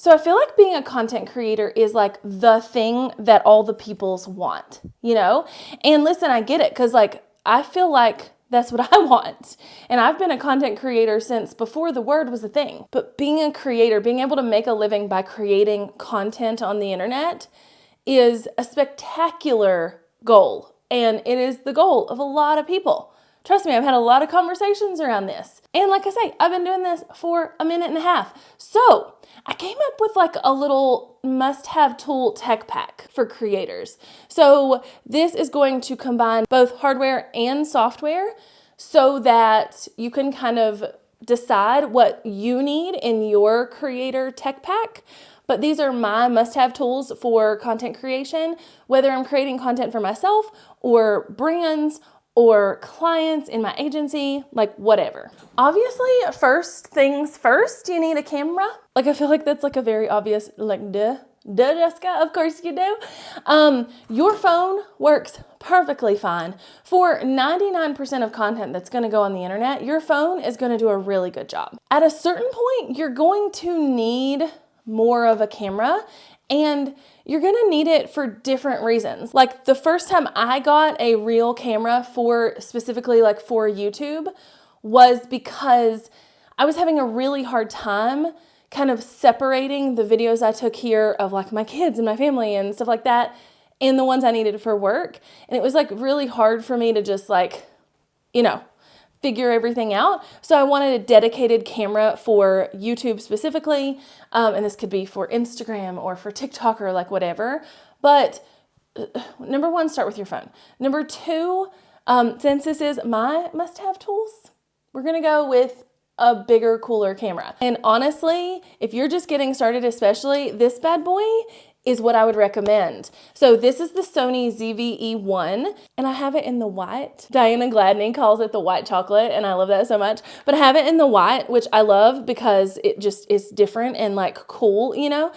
So I feel like being a content creator is like the thing that all the peoples want, you know? And listen, I get it, because like I feel like that's what I want. And I've been a content creator since before the word was a thing. But being a creator, being able to make a living by creating content on the internet is a spectacular goal. And it is the goal of a lot of people. Trust me, I've had a lot of conversations around this. And like I say, I've been doing this for a minute and a half. So I came up with like a little must-have tool tech pack for creators. So this is going to combine both hardware and software so that you can kind of decide what you need in your creator tech pack. But these are my must-have tools for content creation, whether I'm creating content for myself or brands or clients in my agency, like whatever. Obviously, first things first, you need a camera. Like I feel like that's like a very obvious, like duh, Jessica, of course you do. Your phone works perfectly fine. For 99% of content that's gonna go on the internet, your phone is gonna do a really good job. At a certain point, you're going to need more of a camera, and you're gonna need it for different reasons. Like the first time I got a real camera for specifically like for YouTube was because I was having a really hard time kind of separating the videos I took here of like my kids and my family and stuff like that and the ones I needed for work. And it was like really hard for me to just like, you know, figure everything out. So I wanted a dedicated camera for YouTube specifically. And this could be for Instagram or for TikTok or like whatever. But number one, start with your phone. Number two, since this is my must-have tools, we're going to go with a bigger, cooler camera. And honestly, if you're just getting started, especially, this bad boy is what I would recommend. So this is the Sony ZV-E1, and I have it in the white. Diana Gladney calls it the white chocolate, and I love that so much. But I have it in the white, which I love because it just is different and like cool, you know?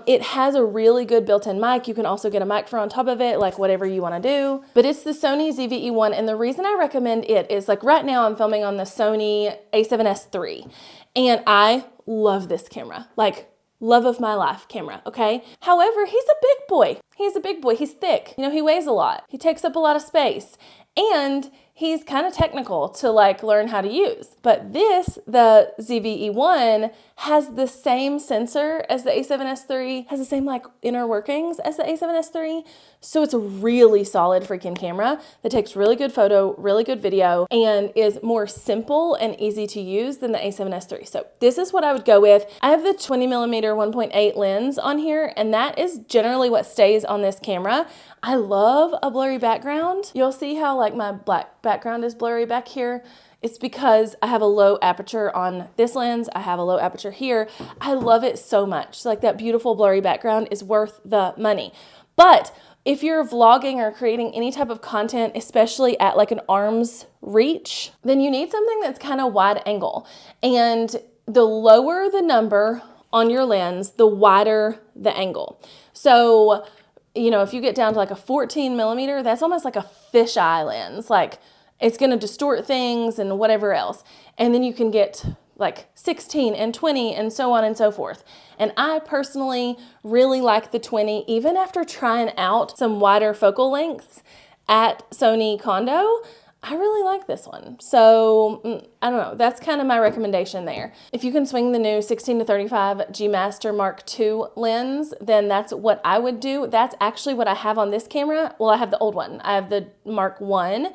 It has a really good built-in mic. You can also get a microphone on top of it, like whatever you want to do. But it's the Sony ZV-E1, and the reason I recommend it is like right now I'm filming on the Sony a7S III, and I love this camera. Like, love of my life camera, okay? However, he's a big boy. He's a big boy. He's thick. You know, he weighs a lot. He takes up a lot of space. And he's kind of technical to like learn how to use. But this, the ZV-E1, has the same sensor as the a7S III, has the same like inner workings as the a7S III. So it's a really solid freaking camera that takes really good photo, really good video, and is more simple and easy to use than the a7S III. So this is what I would go with. I have the 20mm 1.8 lens on here, and that is generally what stays on this camera. I love a blurry background. You'll see how like my black background is blurry back here. It's because I have a low aperture on this lens. I have a low aperture here. I love it so much. Like that beautiful blurry background is worth the money. But if you're vlogging or creating any type of content, especially at like an arm's reach, then you need something that's kind of wide angle. And the lower the number on your lens, the wider the angle. So, you know, if you get down to like a 14mm, that's almost like a fisheye lens. Like it's going to distort things and whatever else. And then you can get like 16 and 20 and so on and so forth. And I personally really like the 20, even after trying out some wider focal lengths at Sony Kondo. I really like this one. So I don't know, that's kind of my recommendation there. If you can swing the new 16-35 G Master Mark II lens, then that's what I would do. That's actually what I have on this camera. Well, I have the old one. I have the Mark I,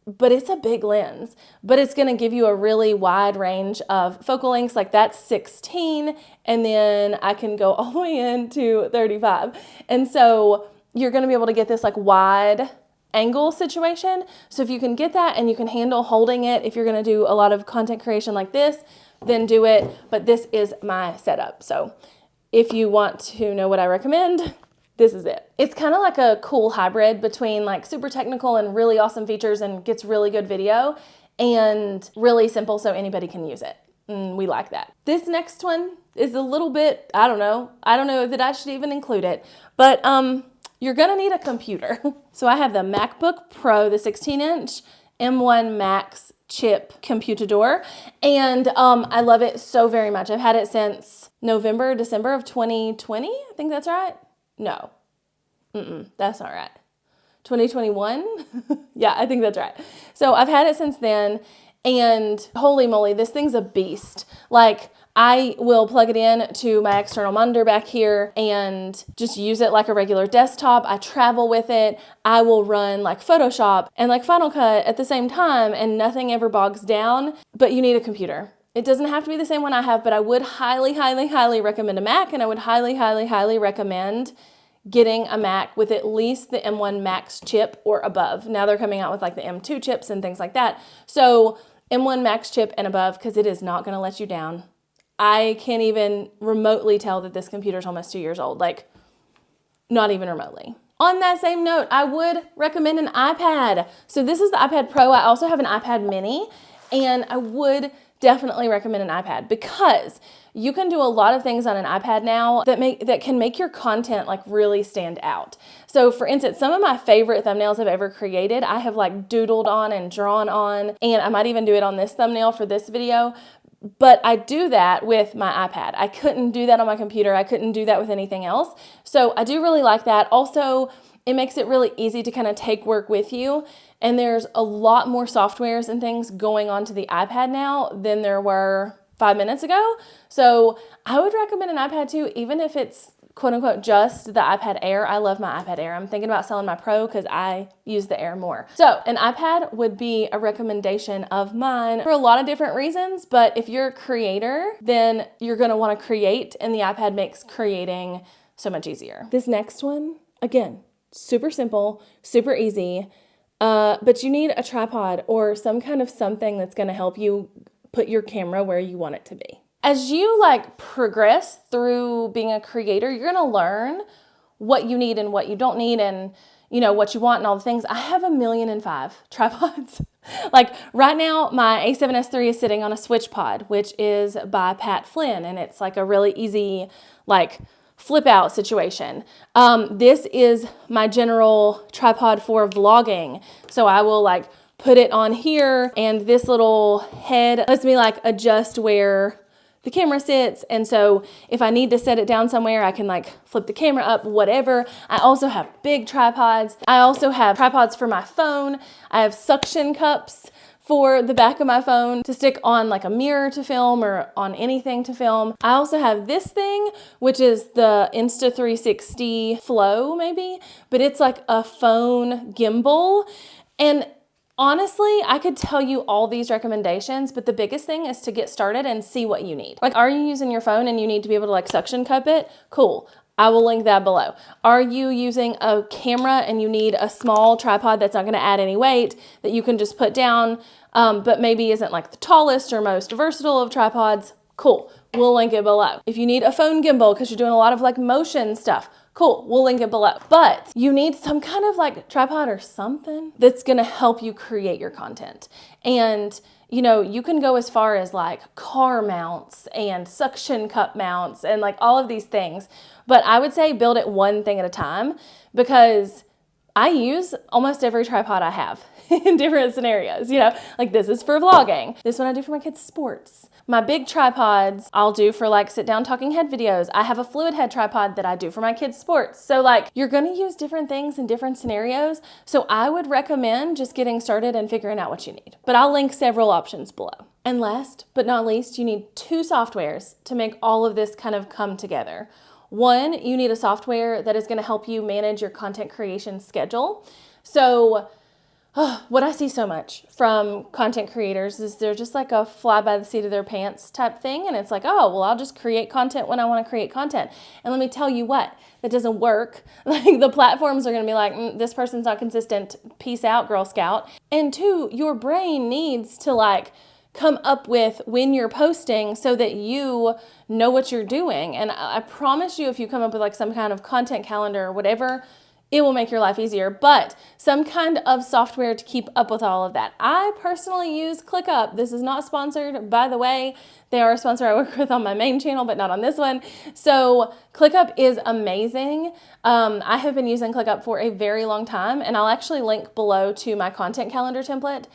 but it's a big lens, but it's gonna give you a really wide range of focal lengths. Like that's 16, and then I can go all the way into 35. And so you're gonna be able to get this like wide angle situation. So if you can get that and you can handle holding it, if you're going to do a lot of content creation like this, then do it. But this is my setup. So if you want to know what I recommend, this is it. It's kind of like a cool hybrid between like super technical and really awesome features and gets really good video, and really simple so anybody can use it. And we like that. This next one is a little bit, I don't know that I should even include it, but you're gonna need a computer. So I have the MacBook Pro, the 16-inch M1 Max chip computador, and I love it so very much. I've had it since December of 2020. I think that's right. No, that's not right. 2021? Yeah, I think that's right. So I've had it since then, and holy moly, this thing's a beast. Like, I will plug it in to my external monitor back here and just use it like a regular desktop. I travel with it. I will run like Photoshop and like Final Cut at the same time, and nothing ever bogs down, but you need a computer. It doesn't have to be the same one I have, but I would highly, highly, highly recommend a Mac, and I would highly, highly, highly recommend getting a Mac with at least the M1 Max chip or above. Now they're coming out with like the M2 chips and things like that. So M1 Max chip and above, because it is not going to let you down. I can't even remotely tell that this computer is almost 2 years old. Like, not even remotely. On that same note, I would recommend an iPad. So this is the iPad Pro. I also have an iPad Mini, and I would definitely recommend an iPad because you can do a lot of things on an iPad now that can make your content like really stand out. So for instance, some of my favorite thumbnails I've ever created, I have like doodled on and drawn on, and I might even do it on this thumbnail for this video. But I do that with my iPad. I couldn't do that on my computer. I couldn't do that with anything else. So I do really like that. Also, it makes it really easy to kind of take work with you. And there's a lot more softwares and things going onto the iPad now than there were 5 minutes ago. So I would recommend an iPad too, even if it's quote unquote just the iPad Air. I love my iPad Air. I'm thinking about selling my Pro because I use the Air more. So an iPad would be a recommendation of mine for a lot of different reasons. But if you're a creator, then you're going to want to create, and the iPad makes creating so much easier. This next one, again, super simple, super easy. But you need a tripod or some kind of something that's going to help you put your camera where you want it to be. As you like progress through being a creator, you're going to learn what you need and what you don't need, and you know what you want and all the things. I have 1,000,005 tripods. Like right now, my A7S III is sitting on a switch pod, which is by Pat Flynn, and it's like a really easy like flip out situation. This is my general tripod for vlogging. So I will like put it on here, and this little head lets me like adjust where the camera sits. And so if I need to set it down somewhere, I can like flip the camera up, whatever. I also have big tripods. I also have tripods for my phone. I have suction cups for the back of my phone to stick on like a mirror to film or on anything to film. I also have this thing, which is the Insta360 Flow maybe, but it's like a phone gimbal. And honestly, I could tell you all these recommendations, but the biggest thing is to get started and see what you need. Like, are you using your phone and you need to be able to like suction cup it? Cool. I will link that below. Are you using a camera and you need a small tripod that's not going to add any weight that you can just put down, but maybe isn't like the tallest or most versatile of tripods? Cool. We'll link it below. If you need a phone gimbal because you're doing a lot of like motion stuff, cool, we'll link it below. But you need some kind of like tripod or something that's gonna help you create your content. And you know, you can go as far as like car mounts and suction cup mounts and like all of these things. But I would say build it one thing at a time, because I use almost every tripod I have in different scenarios. You know, like this is for vlogging. This one I do for my kids' sports. My big tripods I'll do for like sit down talking head videos. I have a fluid head tripod that I do for my kids' sports. So like you're gonna use different things in different scenarios. So I would recommend just getting started and figuring out what you need. But I'll link several options below. And last but not least, you need 2 softwares to make all of this kind of come together. One, you need a software that is gonna help you manage your content creation schedule. So what I see so much from content creators is they're just like a fly by the seat of their pants type thing. And it's like, oh, well, I'll just create content when I want to create content. And let me tell you what, that doesn't work. Like the platforms are going to be like, this person's not consistent. Peace out, Girl Scout. And 2, your brain needs to like come up with when you're posting so that you know what you're doing. And I promise you, if you come up with like some kind of content calendar or whatever, it will make your life easier, but some kind of software to keep up with all of that. I personally use ClickUp. This is not sponsored, by the way. They are a sponsor I work with on my main channel, but not on this one. So ClickUp is amazing. I have been using ClickUp for a very long time, and I'll actually link below to my content calendar template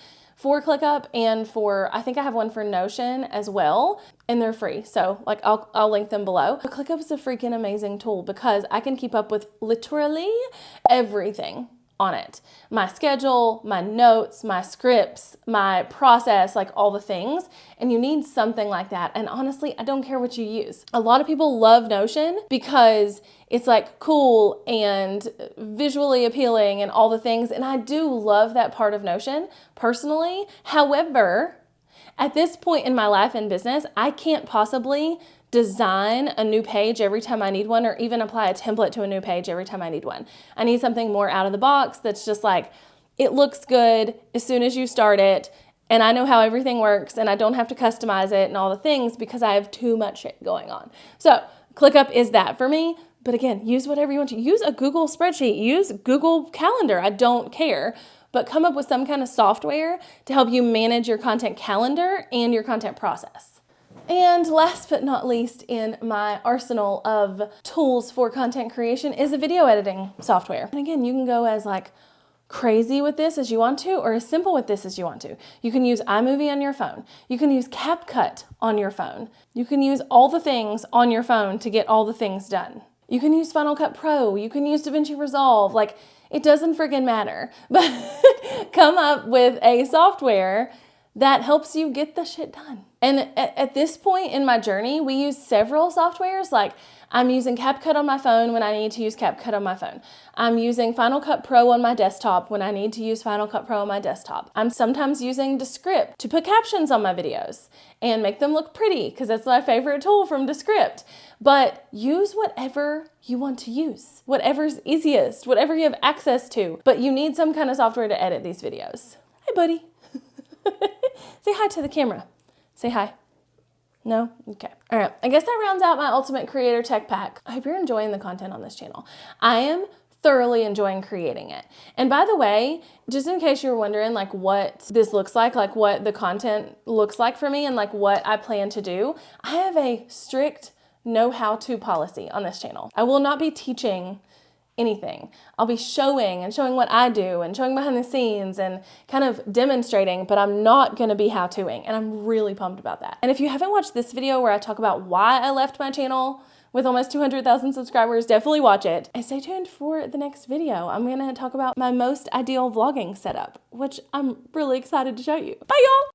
for ClickUp and for, I think I have one for Notion as well, and they're free. So like I'll link them below. But ClickUp is a freaking amazing tool because I can keep up with literally everything on it. My schedule, my notes, my scripts, my process, like all the things. And you need something like that. And honestly, I don't care what you use. A lot of people love Notion because it's like cool and visually appealing and all the things. And I do love that part of Notion personally. However, at this point in my life and business, I can't possibly design a new page every time I need one, or even apply a template to a new page every time I need one. I need something more out of the box that's just like, it looks good as soon as you start it, and I know how everything works, and I don't have to customize it and all the things because I have too much shit going on. So ClickUp is that for me. But again, use whatever you want to. Use a Google spreadsheet, use Google Calendar. I don't care. But come up with some kind of software to help you manage your content calendar and your content process. And last but not least in my arsenal of tools for content creation is a video editing software. And again, you can go as like crazy with this as you want to, or as simple with this as you want to. You can use iMovie on your phone. You can use CapCut on your phone. You can use all the things on your phone to get all the things done. You can use Final Cut Pro. You can use DaVinci Resolve. Like, it doesn't friggin' matter. But come up with a software that helps you get the shit done. And at this point in my journey, we use several softwares. Like, I'm using CapCut on my phone when I need to use CapCut on my phone. I'm using Final Cut Pro on my desktop when I need to use Final Cut Pro on my desktop. I'm sometimes using Descript to put captions on my videos and make them look pretty, because that's my favorite tool from Descript. But use whatever you want to use, whatever's easiest, whatever you have access to. But you need some kind of software to edit these videos. Hi, buddy. Say hi to the camera. Say hi. No? Okay. All right. I guess that rounds out my Ultimate Creator Tech Pack. I hope you're enjoying the content on this channel. I am thoroughly enjoying creating it. And by the way, just in case you're wondering like what this looks like what the content looks like for me and like what I plan to do, I have a strict no how-to policy on this channel. I will not be teaching anything. I'll be showing what I do and showing behind the scenes and kind of demonstrating, but I'm not going to be how-toing, and I'm really pumped about that. And if you haven't watched this video where I talk about why I left my channel with almost 200,000 subscribers, definitely watch it. And stay tuned for the next video. I'm going to talk about my most ideal vlogging setup, which I'm really excited to show you. Bye, y'all!